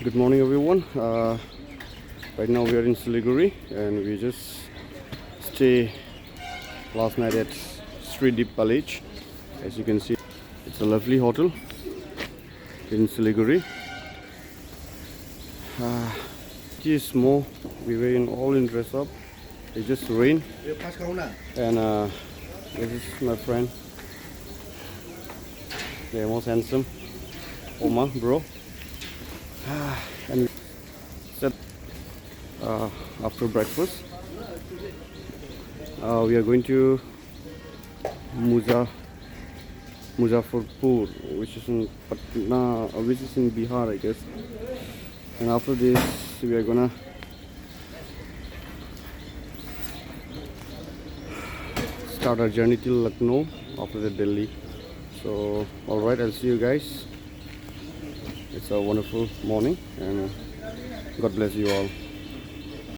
Good morning, everyone. Right now we are in Siliguri, and we just stay last night at Shree Deep Palace. As you can see, it's a lovely hotel in Siliguri. It is small. We were all in dress up. It just rained, and this is my friend, the most handsome Oma, bro. And set after breakfast, we are going to Muzaffarpur, which is in Patna, which is in Bihar, I guess. And after this, we are gonna start our journey till Lucknow. After the Delhi. So, all right, I'll see you guys. It's a wonderful morning, and God bless you all.